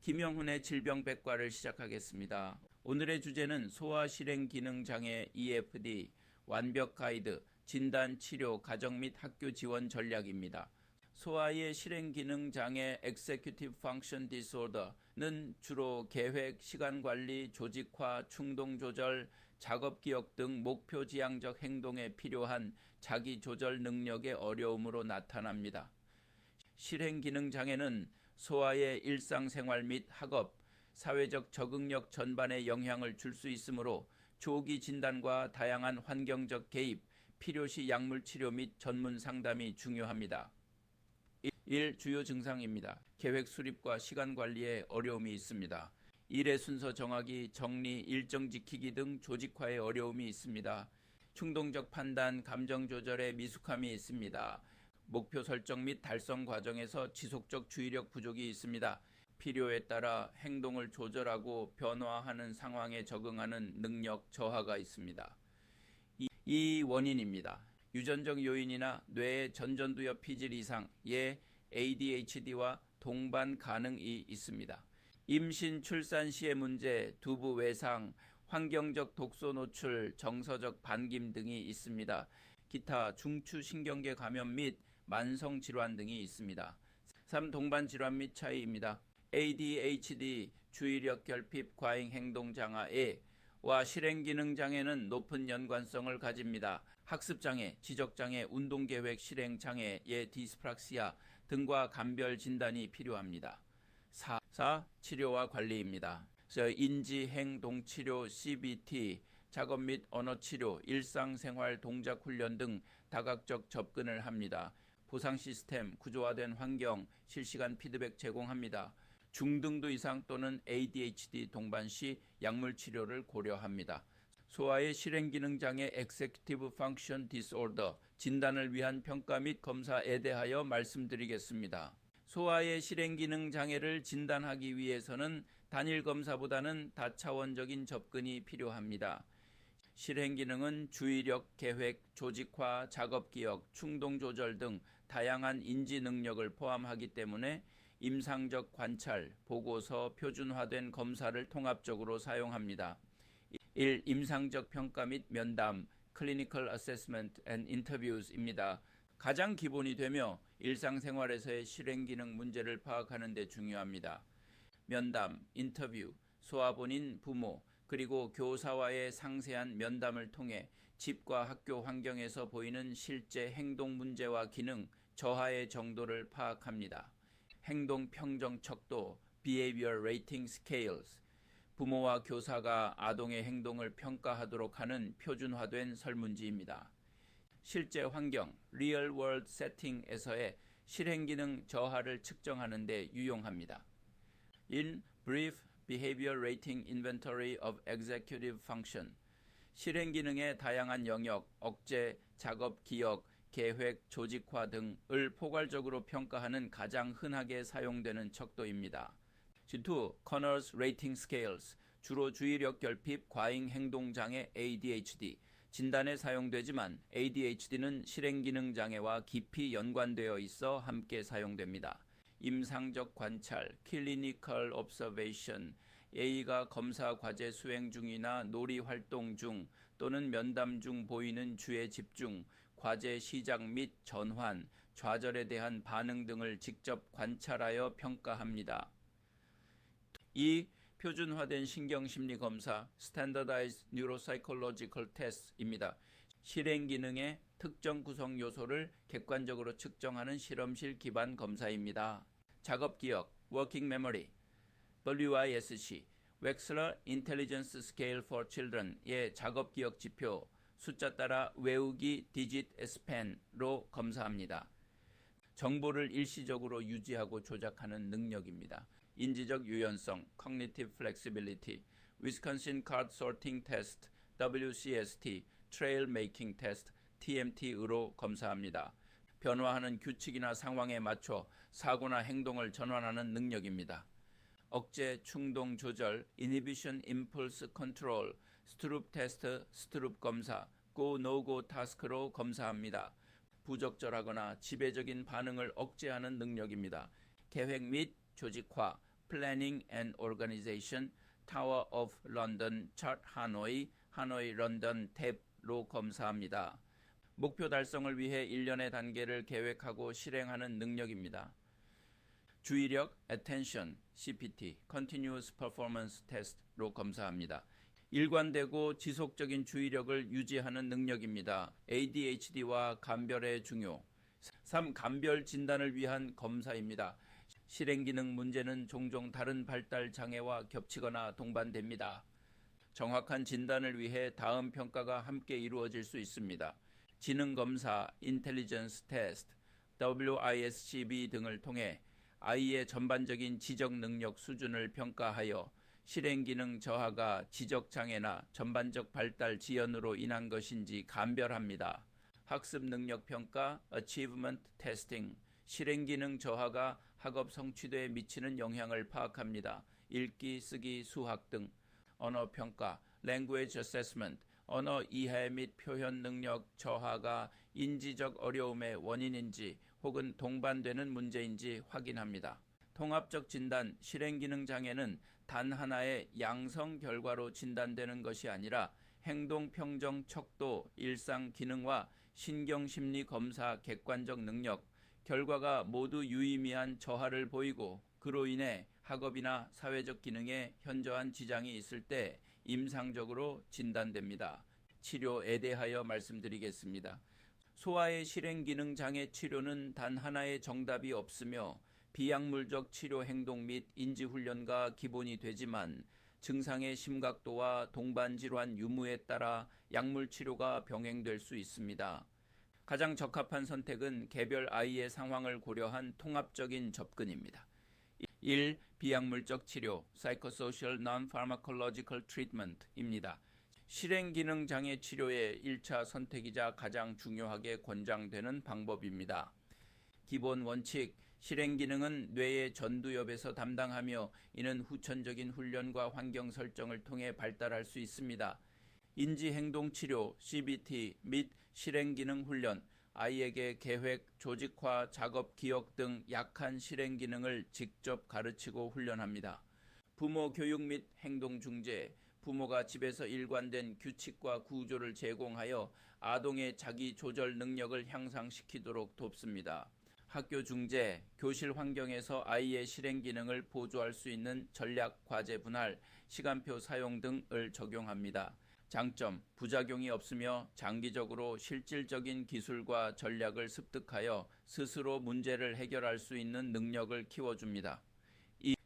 김영훈의 질병백과를 시작하겠습니다. 오늘의 주제는 소아실행기능장애 EFD, 완벽 가이드, 진단, 치료, 가정 및 학교 지원 전략입니다. 소아의 실행기능장애 Executive Function Disorder는 주로 계획, 시간관리, 조직화, 충동조절, 작업기억 등 목표지향적 행동에 필요한 자기조절 능력의 어려움으로 나타납니다. 실행기능장애는 소아의 일상생활 및 학업, 사회적 적응력 전반에 영향을 줄 수 있으므로 조기 진단과 다양한 환경적 개입, 필요시 약물 치료 및 전문 상담이 중요합니다. 1. 주요 증상입니다. 계획 수립과 시간 관리에 어려움이 있습니다. 일의 순서 정하기, 정리, 일정 지키기 등 조직화에 어려움이 있습니다. 충동적 판단, 감정 조절에 미숙함이 있습니다. 목표 설정 및 달성 과정에서 지속적 주의력 부족이 있습니다. 필요에 따라 행동을 조절하고 변화하는 상황에 적응하는 능력 저하가 있습니다. 이 원인입니다. 유전적 요인이나 뇌의 전전두엽 피질 이상의 ADHD와 동반 가능이 있습니다. 임신, 출산 시의 문제, 두부 외상, 환경적 독소 노출, 정서적 반김 등이 있습니다. 기타 중추신경계 감염 및 만성질환 등이 있습니다. 3. 동반 질환 및 차이입니다. ADHD, 주의력 결핍 과잉 행동 장애와 실행기능장애는 높은 연관성을 가집니다. 학습장애, 지적장애, 운동계획 실행장애의 디스프락시아 등과 감별 진단이 필요합니다. 4. 치료와 관리입니다. 인지행동치료, CBT, 작업 및 언어치료, 일상생활 동작훈련 등 다각적 접근을 합니다. 보상 시스템, 구조화된 환경, 실시간 피드백 제공합니다. 중등도 이상 또는 ADHD 동반 시 약물 치료를 고려합니다. 소아의 실행기능장애 Executive Function Disorder 진단을 위한 평가 및 검사에 대하여 말씀드리겠습니다. 소아의 실행기능장애를 진단하기 위해서는 단일 검사보다는 다차원적인 접근이 필요합니다. 실행기능은 주의력, 계획, 조직화, 작업기억, 충동조절 등 다양한 인지 능력을 포함하기 때문에 임상적 관찰, 보고서, 표준화된 검사를 통합적으로 사용합니다. 1. 임상적 평가 및 면담, Clinical Assessment and Interviews입니다. 가장 기본이 되며 일상생활에서의 실행기능 문제를 파악하는 데 중요합니다. 면담, 인터뷰, 소아 본인, 부모, 그리고 교사와의 상세한 면담을 통해 집과 학교 환경에서 보이는 실제 행동 문제와 기능, 저하의 정도를 파악합니다. 행동 평정 척도, Behavior Rating Scales, 부모와 교사가 아동의 행동을 평가하도록 하는 표준화된 설문지입니다. 실제 환경, Real World Setting에서의 실행기능 저하를 측정하는 데 유용합니다. In Brief Behavior Rating Inventory of Executive Function, 실행기능의 다양한 영역, 억제, 작업, 기억, 계획, 조직화 등을 포괄적으로 평가하는 가장 흔하게 사용되는 척도입니다. 2. Conners Rating Scales, 주로 주의력 결핍, 과잉 행동장애 ADHD, 진단에 사용되지만 ADHD는 실행기능장애와 깊이 연관되어 있어 함께 사용됩니다. 임상적 관찰, Clinical Observation, A가 검사 과제 수행 중이나 놀이 활동 중 또는 면담 중 보이는 주의 집중, 과제 시작 및 전환, 좌절에 대한 반응 등을 직접 관찰하여 평가합니다. 2. 표준화된 신경심리 검사, Standardized Neuropsychological Test입니다. 실행기능의 특정 구성 요소를 객관적으로 측정하는 실험실 기반 검사입니다. 작업기억, Working Memory, WISC, Wechsler Intelligence Scale for Children의 작업기억 지표, 숫자 따라 외우기 Digit Span로 검사합니다. 정보를 일시적으로 유지하고 조작하는 능력입니다. 인지적 유연성, Cognitive Flexibility, Wisconsin Card Sorting Test, WCST, Trail Making Test, TMT로 검사합니다. 변화하는 규칙이나 상황에 맞춰 사고나 행동을 전환하는 능력입니다. 억제, 충동 조절, Inhibition Impulse Control, 스트룹 테스트, 스트룹 검사, Go, No-Go 타스크로 검사합니다. 부적절하거나 지배적인 반응을 억제하는 능력입니다. 계획 및 조직화, Planning and Organization, Tower of London, Chart Hanoi, 하노이 런던 탭로 검사합니다. 목표 달성을 위해 일련의 단계를 계획하고 실행하는 능력입니다. 주의력, attention, CPT, continuous performance test로 검사합니다. 일관되고 지속적인 주의력을 유지하는 능력입니다. ADHD와 감별의 중요. 3. 감별 진단을 위한 검사입니다. 실행기능 문제는 종종 다른 발달 장애와 겹치거나 동반됩니다. 정확한 진단을 위해 다음 평가가 함께 이루어질 수 있습니다. 지능검사, 인텔리전스 테스트, WISCB 등을 통해 아이의 전반적인 지적 능력 수준을 평가하여 실행기능 저하가 지적장애나 전반적 발달 지연으로 인한 것인지 감별합니다. 학습 능력 평가, Achievement Testing, 실행기능 저하가 학업 성취도에 미치는 영향을 파악합니다. 읽기, 쓰기, 수학 등. 언어평가, Language Assessment, 언어 이해 및 표현 능력 저하가 인지적 어려움의 원인인지 혹은 동반되는 문제인지 확인합니다. 통합적 진단, 실행기능 장애는 단 하나의 양성 결과로 진단되는 것이 아니라 행동, 평정, 척도, 일상 기능과 신경심리 검사 객관적 능력, 결과가 모두 유의미한 저하를 보이고 그로 인해 학업이나 사회적 기능에 현저한 지장이 있을 때 임상적으로 진단됩니다. 치료에 대하여 말씀드리겠습니다. 소아의 실행기능 장애 치료는 단 하나의 정답이 없으며 비약물적 치료 행동 및 인지훈련과 기본이 되지만 증상의 심각도와 동반질환 유무에 따라 약물 치료가 병행될 수 있습니다. 가장 적합한 선택은 개별 아이의 상황을 고려한 통합적인 접근입니다. 1. 비약물적 치료, Psychosocial Non-Pharmacological Treatment입니다. 실행기능 장애 치료의 1차 선택이자 가장 중요하게 권장되는 방법입니다. 기본 원칙, 실행기능은 뇌의 전두엽에서 담당하며 이는 후천적인 훈련과 환경 설정을 통해 발달할 수 있습니다. 인지행동치료, CBT 및 실행기능 훈련, 아이에게 계획, 조직화, 작업, 기억 등 약한 실행기능을 직접 가르치고 훈련합니다. 부모 교육 및 행동중재, 부모가 집에서 일관된 규칙과 구조를 제공하여 아동의 자기 조절 능력을 향상시키도록 돕습니다. 학교 중재, 교실 환경에서 아이의 실행 기능을 보조할 수 있는 전략 과제 분할, 시간표 사용 등을 적용합니다. 장점, 부작용이 없으며 장기적으로 실질적인 기술과 전략을 습득하여 스스로 문제를 해결할 수 있는 능력을 키워줍니다.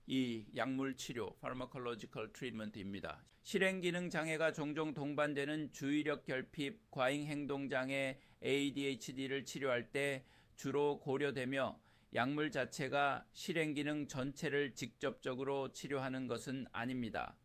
2. 약물 치료, Pharmacological Treatment입니다. 실행기능 장애가 종종 동반되는 주의력 결핍, 과잉 행동 장애, ADHD를 치료할 때 주로 고려되며 약물 자체가 실행기능 전체를 직접적으로 치료하는 것은 아닙니다.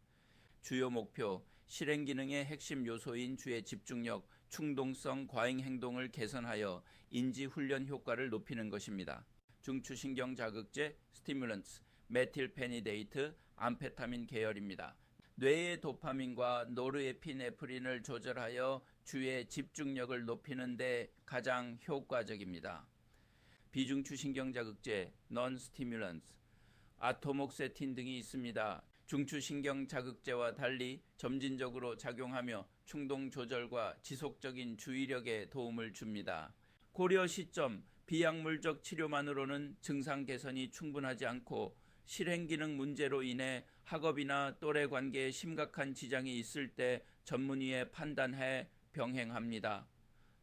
주요 목표, 실행기능의 핵심 요소인 주의 집중력, 충동성, 과잉 행동을 개선하여 인지훈련 효과를 높이는 것입니다. 중추신경 자극제, 스티뮬런트, 메틸페니데이트, 암페타민 계열입니다. 뇌의 도파민과 노르에피네프린을 조절하여 주의 집중력을 높이는 데 가장 효과적입니다. 비중추신경 자극제, non-stimulants, 아토목세틴 등이 있습니다. 중추신경 자극제와 달리 점진적으로 작용하며 충동 조절과 지속적인 주의력에 도움을 줍니다. 고려 시점, 비약물적 치료만으로는 증상 개선이 충분하지 않고 실행기능 문제로 인해 학업이나 또래 관계에 심각한 지장이 있을 때 전문의의 판단해 병행합니다.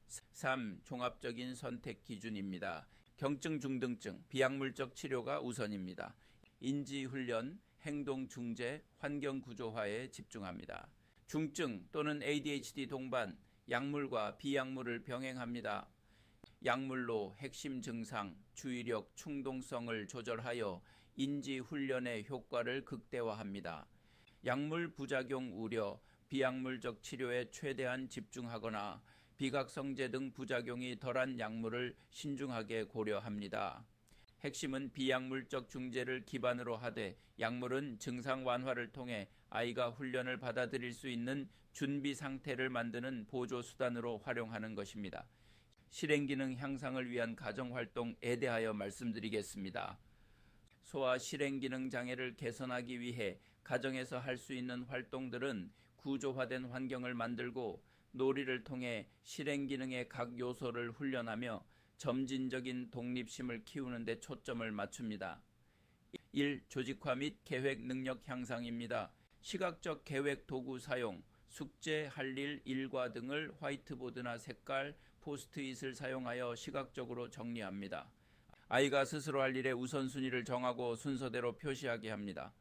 3. 종합적인 선택 기준입니다. 경증 중등증, 비약물적 치료가 우선입니다. 인지훈련, 행동중재, 환경구조화에 집중합니다. 중증 또는 ADHD 동반, 약물과 비약물을 병행합니다. 약물로 핵심 증상, 주의력, 충동성을 조절하여 인지훈련의 효과를 극대화합니다. 약물 부작용 우려, 비약물적 치료에 최대한 집중하거나 비각성제 등 부작용이 덜한 약물을 신중하게 고려합니다. 핵심은 비약물적 중재를 기반으로 하되 약물은 증상 완화를 통해 아이가 훈련을 받아들일 수 있는 준비 상태를 만드는 보조 수단으로 활용하는 것입니다. 실행기능 향상을 위한 가정활동에 대하여 말씀드리겠습니다. 소아 실행기능 장애를 개선하기 위해 가정에서 할 수 있는 활동들은 구조화된 환경을 만들고 놀이를 통해 실행기능의 각 요소를 훈련하며 점진적인 독립심을 키우는 데 초점을 맞춥니다. 1. 조직화 및 계획 능력 향상입니다. 시각적 계획 도구 사용, 숙제, 할 일, 일과 등을 화이트보드나 색깔, 포스트잇을 사용하여 시각적으로 정리합니다. 아이가 스스로 할 일의 우선순위를 정하고 순서대로 표시하게 합니다.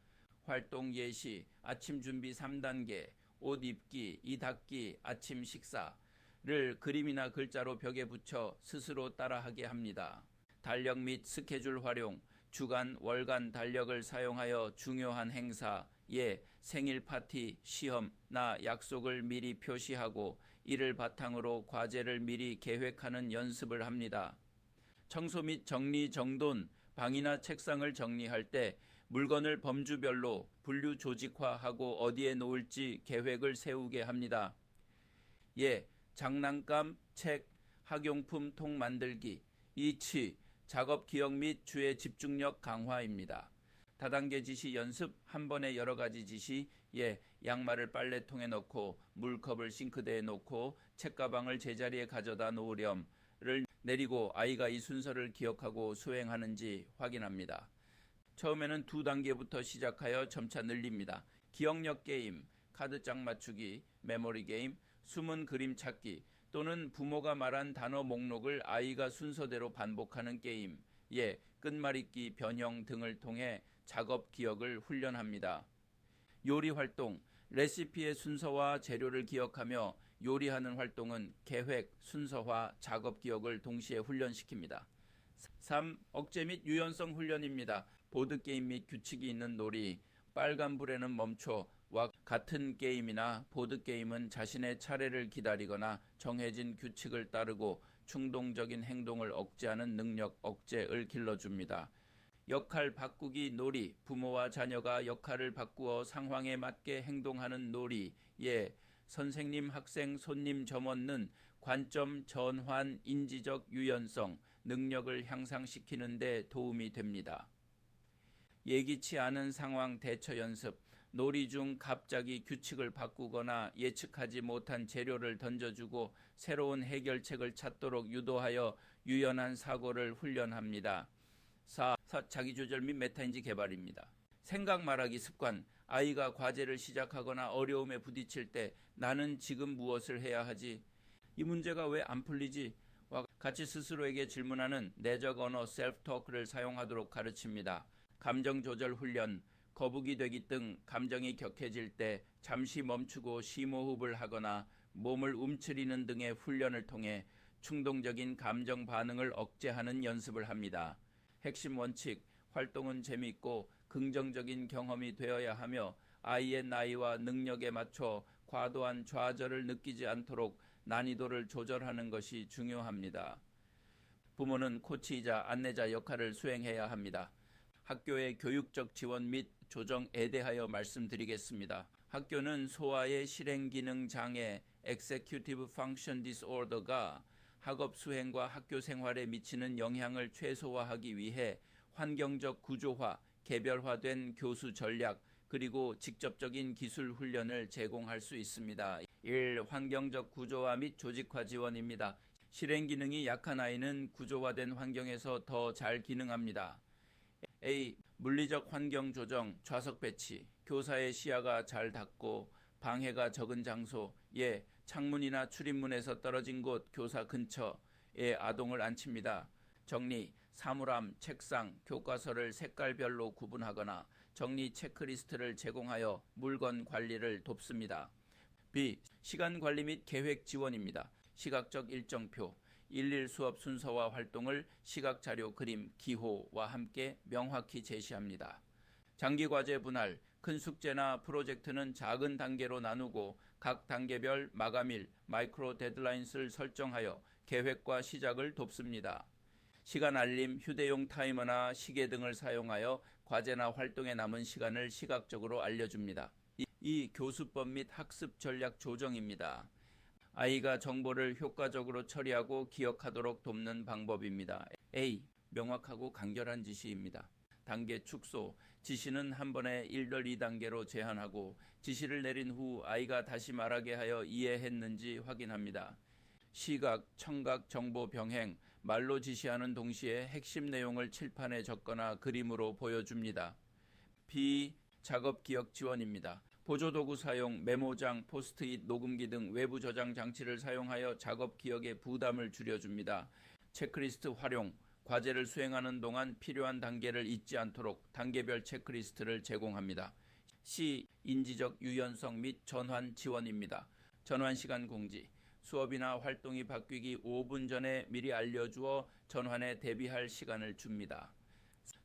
활동 예시, 아침 준비 3단계, 옷 입기, 이 닦기, 아침 식사를 그림이나 글자로 벽에 붙여 스스로 따라하게 합니다. 달력 및 스케줄 활용, 주간, 월간 달력을 사용하여 중요한 행사, 생일 파티, 시험, 약속을 미리 표시하고 이를 바탕으로 과제를 미리 계획하는 연습을 합니다. 청소 및 정리 정돈, 방이나 책상을 정리할 때 물건을 범주별로 분류 조직화하고 어디에 놓을지 계획을 세우게 합니다. 장난감, 책, 학용품 통 만들기. 2. 작업 기억 및 주의 집중력 강화입니다. 다단계 지시 연습, 한 번에 여러 가지 지시. 양말을 빨래통에 넣고 물컵을 싱크대에 놓고 책가방을 제자리에 가져다 놓으렴을 내리고 아이가 이 순서를 기억하고 수행하는지 확인합니다. 처음에는 2단계부터 시작하여 점차 늘립니다. 기억력 게임, 카드짝 맞추기, 메모리 게임, 숨은 그림 찾기 또는 부모가 말한 단어 목록을 아이가 순서대로 반복하는 게임, 끝말잇기, 변형 등을 통해 작업 기억을 훈련합니다. 요리 활동, 레시피의 순서와 재료를 기억하며 요리하는 활동은 계획, 순서화, 작업 기억을 동시에 훈련시킵니다. 3. 억제 및 유연성 훈련입니다. 보드게임 및 규칙이 있는 놀이, 빨간불에는 멈춰와 같은 게임이나 보드게임은 자신의 차례를 기다리거나 정해진 규칙을 따르고 충동적인 행동을 억제하는 능력 억제를 길러줍니다. 역할 바꾸기 놀이, 부모와 자녀가 역할을 바꾸어 상황에 맞게 행동하는 놀이, 선생님, 학생, 손님, 점원은 관점, 전환, 인지적 유연성, 능력을 향상시키는 데 도움이 됩니다. 예기치 않은 상황 대처 연습, 놀이 중 갑자기 규칙을 바꾸거나 예측하지 못한 재료를 던져주고 새로운 해결책을 찾도록 유도하여 유연한 사고를 훈련합니다. 4. 자기조절 및 메타인지 개발입니다. 생각 말하기 습관, 아이가 과제를 시작하거나 어려움에 부딪힐 때 나는 지금 무엇을 해야 하지? 이 문제가 왜 안 풀리지? 와 같이 스스로에게 질문하는 내적 언어 셀프-토크를 사용하도록 가르칩니다. 감정조절 훈련, 거북이 되기 등 감정이 격해질 때 잠시 멈추고 심호흡을 하거나 몸을 움츠리는 등의 훈련을 통해 충동적인 감정 반응을 억제하는 연습을 합니다. 핵심 원칙, 활동은 재미있고 긍정적인 경험이 되어야 하며 아이의 나이와 능력에 맞춰 과도한 좌절을 느끼지 않도록 난이도를 조절하는 것이 중요합니다. 부모는 코치이자 안내자 역할을 수행해야 합니다. 학교의 교육적 지원 및 조정에 대하여 말씀드리겠습니다. 학교는 소아의 실행기능 장애 Executive Function Disorder가 학업 수행과 학교 생활에 미치는 영향을 최소화하기 위해 환경적 구조화, 개별화된 교수 전략, 그리고 직접적인 기술 훈련을 제공할 수 있습니다. 1. 환경적 구조화 및 조직화 지원입니다. 실행기능이 약한 아이는 구조화된 환경에서 더 잘 기능합니다. A. 물리적 환경 조정, 좌석 배치, 교사의 시야가 잘 닿고 방해가 적은 장소, 창문이나 출입문에서 떨어진 곳, 교사 근처에 아동을 앉힙니다. 정리, 사물함, 책상, 교과서를 색깔별로 구분하거나 정리 체크리스트를 제공하여 물건 관리를 돕습니다. B. 시간 관리 및 계획 지원입니다. 시각적 일정표, 일일 수업 순서와 활동을 시각자료, 그림, 기호와 함께 명확히 제시합니다. 장기과제 분할, 큰 숙제나 프로젝트는 작은 단계로 나누고 각 단계별 마감일, 마이크로 데드라인을 설정하여 계획과 시작을 돕습니다. 시간 알림, 휴대용 타이머나 시계 등을 사용하여 과제나 활동에 남은 시간을 시각적으로 알려줍니다. 이 교수법 및 학습 전략 조정입니다. 아이가 정보를 효과적으로 처리하고 기억하도록 돕는 방법입니다. A. 명확하고 간결한 지시입니다. 단계 축소, 지시는 한 번에 1절 2단계로 제한하고 지시를 내린 후 아이가 다시 말하게 하여 이해했는지 확인합니다. 시각, 청각 정보 병행, 말로 지시하는 동시에 핵심 내용을 칠판에 적거나 그림으로 보여줍니다. B. 작업 기억 지원입니다. 보조도구 사용, 메모장, 포스트잇, 녹음기 등 외부 저장 장치를 사용하여 작업 기억의 부담을 줄여줍니다. 체크리스트 활용, 과제를 수행하는 동안 필요한 단계를 잊지 않도록 단계별 체크리스트를 제공합니다. C. 인지적 유연성 및 전환 지원입니다. 전환 시간 공지, 수업이나 활동이 바뀌기 5분 전에 미리 알려주어 전환에 대비할 시간을 줍니다.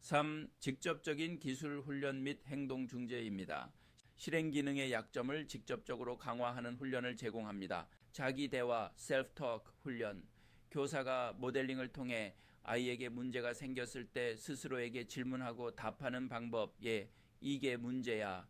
3. 직접적인 기술 훈련 및 행동 중재입니다. 실행 기능의 약점을 직접적으로 강화하는 훈련을 제공합니다. 자기 대화, 셀프-토크 훈련, 교사가 모델링을 통해 아이에게 문제가 생겼을 때 스스로에게 질문하고 답하는 방법, 이게 문제야,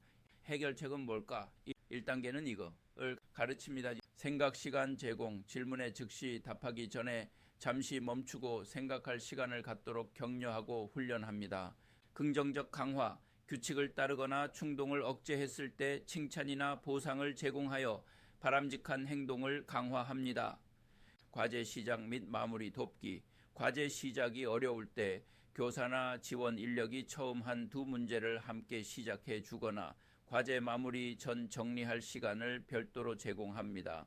해결책은 뭘까? 1단계는 이거를 가르칩니다. 생각 시간 제공, 질문에 즉시 답하기 전에 잠시 멈추고 생각할 시간을 갖도록 격려하고 훈련합니다. 긍정적 강화, 규칙을 따르거나 충동을 억제했을 때 칭찬이나 보상을 제공하여 바람직한 행동을 강화합니다. 과제 시작 및 마무리 돕기, 과제 시작이 어려울 때 교사나 지원 인력이 처음 한 두 문제를 함께 시작해 주거나 과제 마무리 전 정리할 시간을 별도로 제공합니다.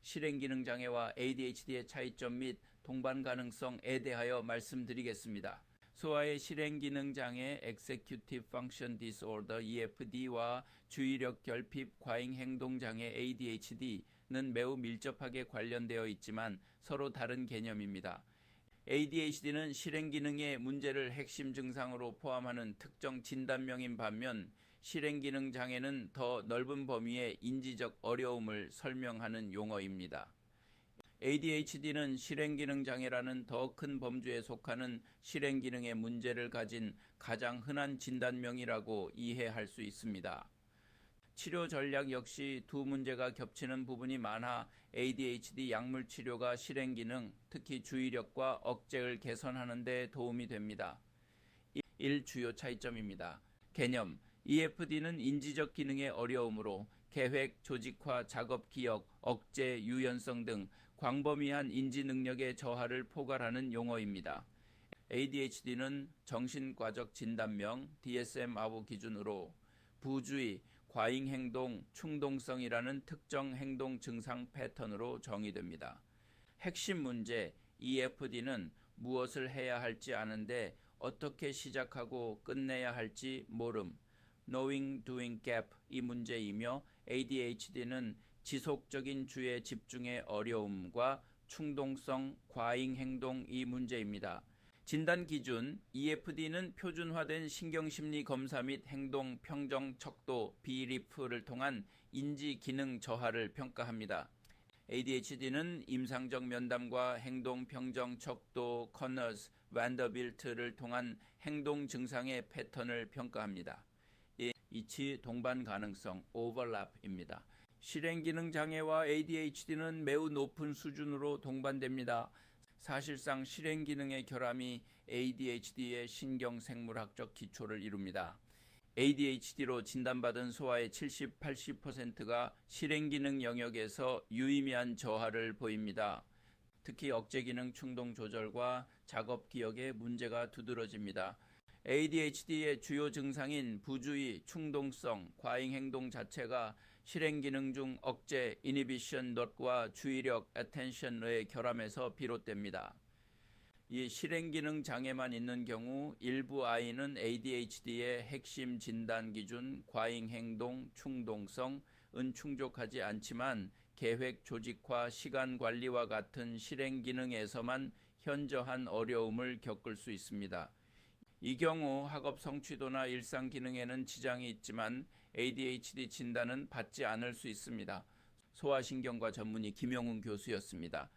실행기능 장애와 ADHD의 차이점 및 동반 가능성에 대하여 말씀드리겠습니다. 소아의 실행기능 장애 Executive Function Disorder EFD와 주의력 결핍 과잉 행동 장애 ADHD는 매우 밀접하게 관련되어 있지만 서로 다른 개념입니다. ADHD는 실행기능의 문제를 핵심 증상으로 포함하는 특정 진단명인 반면 실행기능 장애는 더 넓은 범위의 인지적 어려움을 설명하는 용어입니다. ADHD는 실행기능 장애라는 더 큰 범주에 속하는 실행기능의 문제를 가진 가장 흔한 진단명이라고 이해할 수 있습니다. 치료 전략 역시 두 문제가 겹치는 부분이 많아 ADHD 약물 치료가 실행기능, 특히 주의력과 억제를 개선하는 데 도움이 됩니다. 1. 주요 차이점입니다. 개념, EFD는 인지적 기능의 어려움으로 계획, 조직화, 작업 기억, 억제, 유연성 등 광범위한 인지 능력의 저하를 포괄하는 용어입니다. ADHD는 정신과적 진단명 DSM-5 기준으로 부주의, 과잉행동, 충동성이라는 특정 행동 증상 패턴으로 정의됩니다. 핵심 문제 EFD는 무엇을 해야 할지 아는데 어떻게 시작하고 끝내야 할지 모름, knowing doing gap 이 문제이며 ADHD는 지속적인 주의 집중의 어려움과 충동성, 과잉 행동 이 문제입니다. 진단 기준 EFD는 표준화된 신경심리 검사 및 행동 평정 척도 비리프를 통한 인지 기능 저하를 평가합니다. ADHD는 임상적 면담과 행동 평정 척도 커너스, vanderbilt를 통한 행동 증상의 패턴을 평가합니다. 이치 동반 가능성 오버랩입니다. 실행기능 장애와 ADHD는 매우 높은 수준으로 동반됩니다. 사실상 실행기능의 결함이 ADHD의 신경생물학적 기초를 이룹니다. ADHD로 진단받은 소아의 70-80%가 실행기능 영역에서 유의미한 저하를 보입니다. 특히 억제기능 충동 조절과 작업 기억에 문제가 두드러집니다. ADHD의 주요 증상인 부주의, 충동성, 과잉행동 자체가 실행기능 중 억제, inhibition not과 주의력, attention의 결함에서 비롯됩니다. 이 실행기능 장애만 있는 경우 일부 아이는 ADHD의 핵심 진단 기준, 과잉행동, 충동성은 충족하지 않지만 계획 조직화, 시간 관리와 같은 실행기능에서만 현저한 어려움을 겪을 수 있습니다. 이 경우 학업 성취도나 일상 기능에는 지장이 있지만 ADHD 진단은 받지 않을 수 있습니다. 소아신경과 전문의 김영훈 교수였습니다.